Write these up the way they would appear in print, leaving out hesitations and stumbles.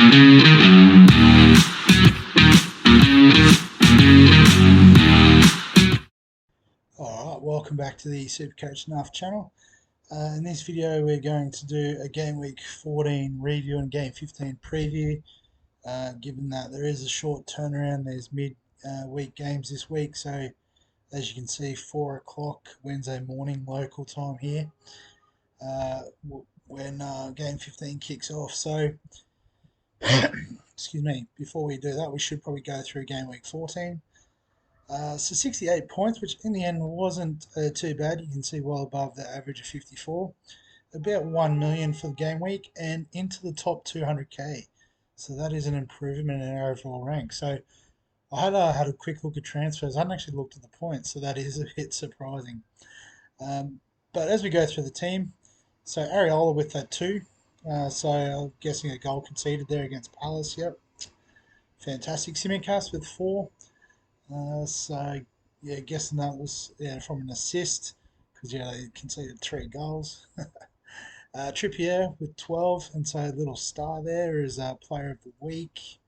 Alright, welcome back to the Supercoach Nuff channel. In this video we're going to do a game week 14 review and game 15 preview. Given that there is a short turnaround, there's mid-week games this week, so as you can see 4 o'clock Wednesday morning local time here when game 15 kicks off. So excuse me, before we do that we should probably go through game week 14. So 68 points, which in the end wasn't too bad. You can see well above the average of 54. About 1 million for the game week and into the top 200k. So that is an improvement in our overall rank. So I had a quick look at transfers. I hadn't actually looked at the points, so that is a bit surprising. But as we go through the team, so Areola with that 2. So I'm guessing a goal conceded there against Palace. Yep, fantastic. Simicast with 4. So yeah, guessing that was from an assist because they conceded 3 goals. Trippier with 12, and so a little star there is player of the week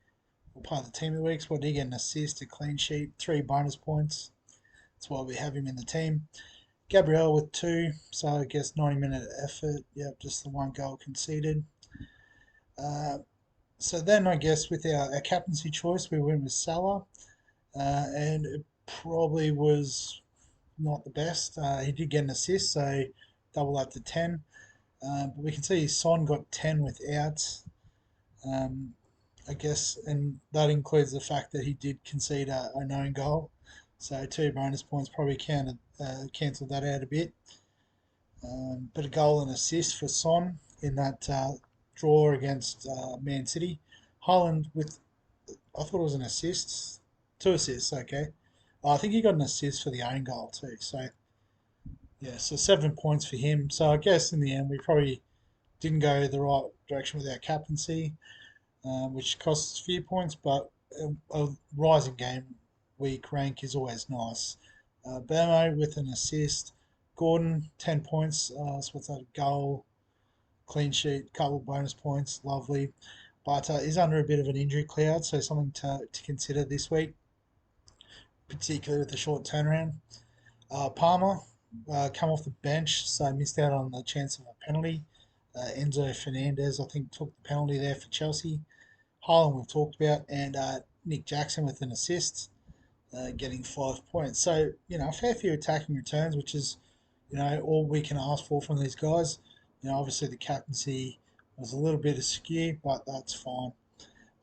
or part of the team of the week. So what did he get? An assist, a clean sheet, 3 bonus points. That's why we have him in the team. Gabriel with 2, so I guess 90-minute effort. Yep, just the 1 goal conceded. So then I guess with our captaincy choice, we went with Salah. And it probably was not the best. He did get an assist, so double that to 10. But we can see Son got 10 without, I guess, and that includes the fact that he did concede a known goal. So 2 bonus points probably cancelled that out a bit. But a goal and assist for Son in that draw against Man City. Haaland with, I thought it was an assist. 2 assists, okay. I think he got an assist for the own goal too. So, yeah, so 7 points for him. So I guess in the end we probably didn't go the right direction with our captaincy, which costs a few points, but a rising game week rank is always nice. Bermo with an assist. Gordon, 10 points. So what's that? A goal, clean sheet, couple bonus points. Lovely. But he's under a bit of an injury cloud, so something to consider this week, particularly with the short turnaround. Palmer come off the bench, so missed out on the chance of a penalty. Enzo Fernandez, I think, took the penalty there for Chelsea. Haaland we've talked about, and Nick Jackson with an assist, getting 5 points. So, a fair few attacking returns, which is, all we can ask for from these guys. Obviously the captaincy was a little bit askew, but that's fine.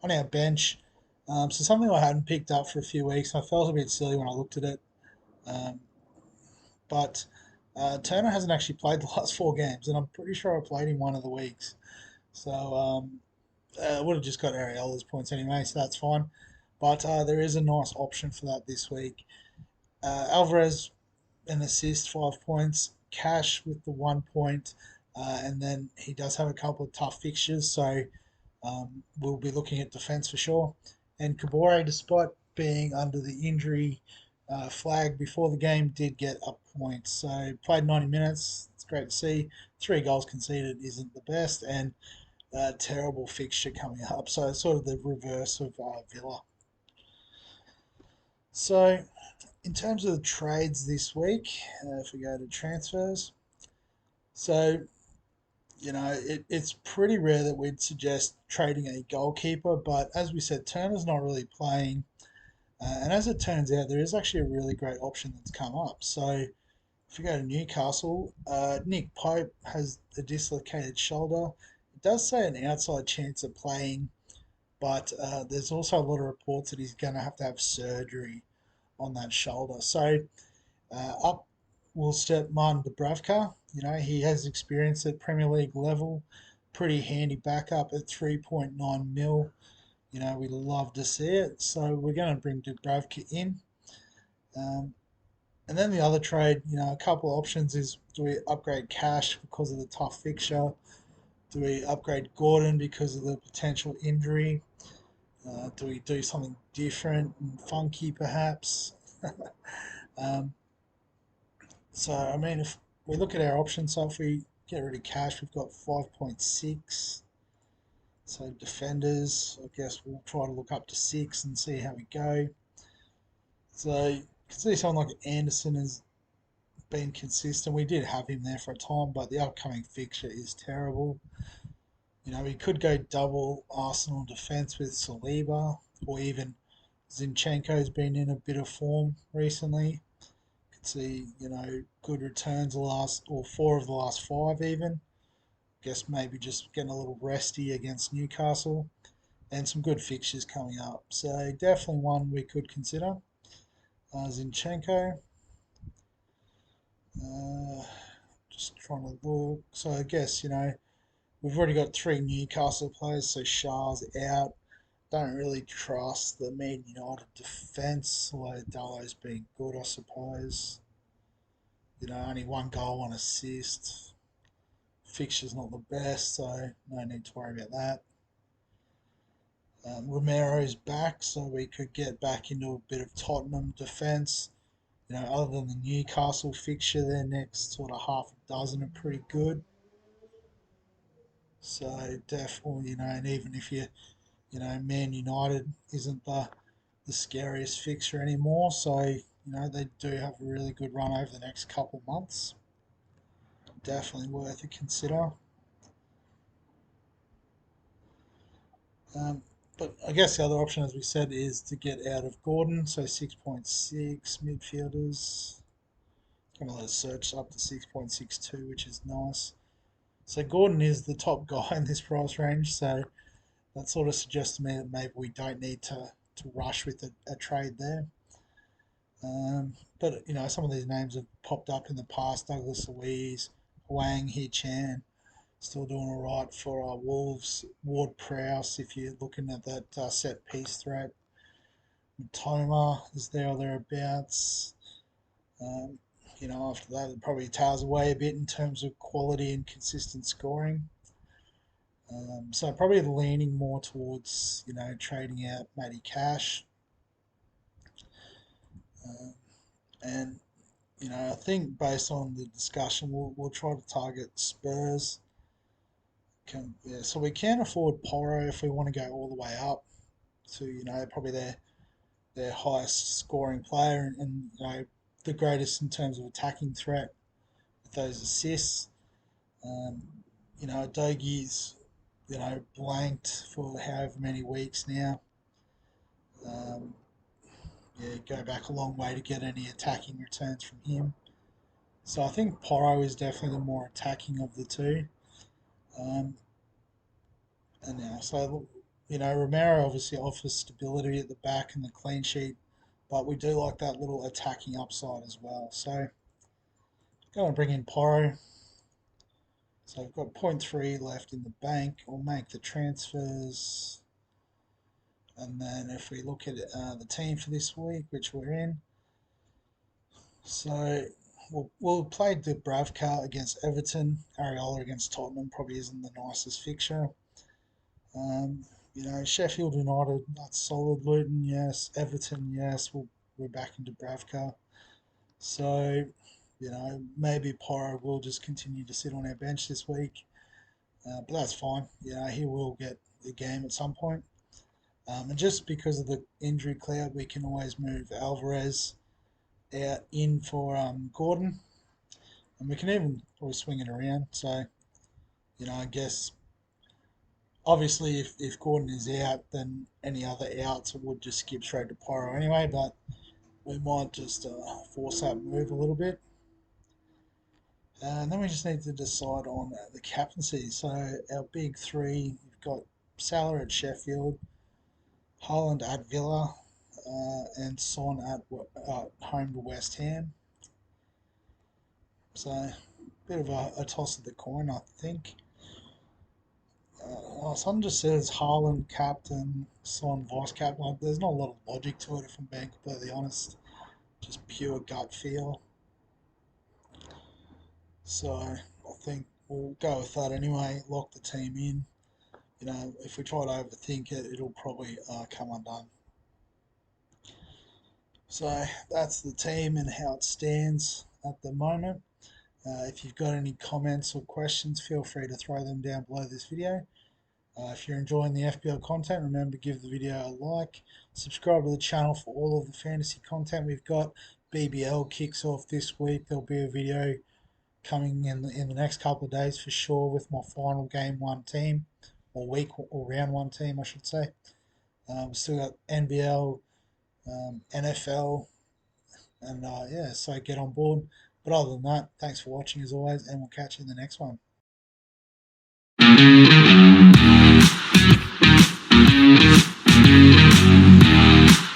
On our bench, so something I hadn't picked up for a few weeks. I felt a bit silly when I looked at it. But Turner hasn't actually played the last 4 games, and I'm pretty sure I played him one of the weeks. So I would have just got Areola's points anyway, so that's fine. But there is a nice option for that this week. Alvarez, an assist, 5 points. Cash with the 1 point. And then he does have a couple of tough fixtures, so we'll be looking at defence for sure. And Kabore, despite being under the injury flag before the game, did get a point. So played 90 minutes. It's great to see. 3 goals conceded isn't the best, and a terrible fixture coming up. So it's sort of the reverse of Villa. So in terms of the trades this week, if we go to transfers, so it's pretty rare that we'd suggest trading a goalkeeper, but as we said, Turner's not really playing. And as it turns out, there is actually a really great option that's come up. So if we go to Newcastle, Nick Pope has a dislocated shoulder. It does say an outside chance of playing, but there's also a lot of reports that he's going to have surgery on that shoulder. So up will step Martin Dubravka. He has experience at Premier League level. Pretty handy backup at 3.9 mil. We love to see it. So we're going to bring Dubravka in. And then the other trade, a couple of options is, do we upgrade Cash because of the tough fixture? Do we upgrade Gordon because of the potential injury? Do we do something different and funky perhaps? So, I mean, if we look at our options, so if we get rid of Cash, we've got 5.6. So defenders, I guess we'll try to look up to 6 and see how we go. So you can see someone like Anderson has been consistent. We did have him there for a time, but the upcoming fixture is terrible. You know, we could go double Arsenal defence with Saliba, or even Zinchenko's been in a bit of form recently. Could see, you know, good returns the last, or 4 of the last 5 even. Guess maybe just getting a little resty against Newcastle, and some good fixtures coming up. So definitely one we could consider. Zinchenko. Uh, just trying to look. So I guess, you know, we've already got 3 Newcastle players, so Shah's out. Don't really trust the Man United defence, although Dallo's been good, I suppose. You know, only 1 goal, 1 assist. Fixture's not the best, so no need to worry about that. Romero's back, so we could get back into a bit of Tottenham defence. You know, other than the Newcastle fixture, their next sort of half a dozen are pretty good. So definitely, you know, and even if you know, Man United isn't the scariest fixture anymore. So, you know, they do have a really good run over the next couple of months. Definitely worth a consider. Um, but I guess the other option, as we said, is to get out of Gordon. So 6.6 midfielders. Going to let us search up to 6.62, which is nice. So Gordon is the top guy in this price range. So that sort of suggests to me that maybe we don't need to rush with a trade there. But you know, some of these names have popped up in the past. Douglas Luiz, Wang Hee-chan, still doing all right for Wolves. Ward Prowse, if you're looking at that set piece threat. Matoma is there or thereabouts. Um, you know, after that, it probably tails away a bit in terms of quality and consistent scoring. So probably leaning more towards, you know, trading out Matty Cash. Um, and you know, I think based on the discussion, we'll try to target Spurs. Yeah, so we can afford Porro if we want to go all the way up to, you know, probably their highest scoring player, and you know, the greatest in terms of attacking threat with those assists. Um, you know, Dogi's, you know, blanked for however many weeks now. Um, yeah, go back a long way to get any attacking returns from him. So I think Porro is definitely the more attacking of the two. Um, and now, so you know, Romero obviously offers stability at the back and the clean sheet, but we do like that little attacking upside as well. So going to bring in Porro. So I've got zero point 0.3 left in the bank. I'll make the transfers. And then if we look at the team for this week, which we're in, so we'll play Dubravka against Everton. Areola against Tottenham probably isn't the nicest fixture. You know, Sheffield United, that's solid. Luton, yes. Everton, yes. We're back in Dubravka. So, you know, maybe Porro will just continue to sit on our bench this week. But that's fine. You know, he will get the game at some point. And just because of the injury cloud, we can always move Alvarez out in for Gordon. And we can even always swing it around. So, you know, I guess obviously if Gordon is out, then any other outs would just skip straight to Porro anyway. But we might just force that move a little bit. And then we just need to decide on the captaincy. So our big three, we've got Salah at Sheffield, Haaland at Villa, and Son at home to West Ham. So a bit of a toss of the coin, I think. Son just says Haaland captain, Son vice captain. There's not a lot of logic to it, if I'm being completely honest. Just pure gut feel. So I think we'll go with that anyway. Lock the team in. You know, if we try to overthink it, it'll probably come undone. So that's the team and how it stands at the moment. If you've got any comments or questions, feel free to throw them down below this video. If you're enjoying the FPL content, remember to give the video a like. Subscribe to the channel for all of the fantasy content we've got. BBL kicks off this week. There'll be a video coming in the next couple of days for sure with my final game one team, or week or round one team, I should say. Still got NBL, NFL, and yeah, so get on board. But other than that, thanks for watching as always, and we'll catch you in the next one.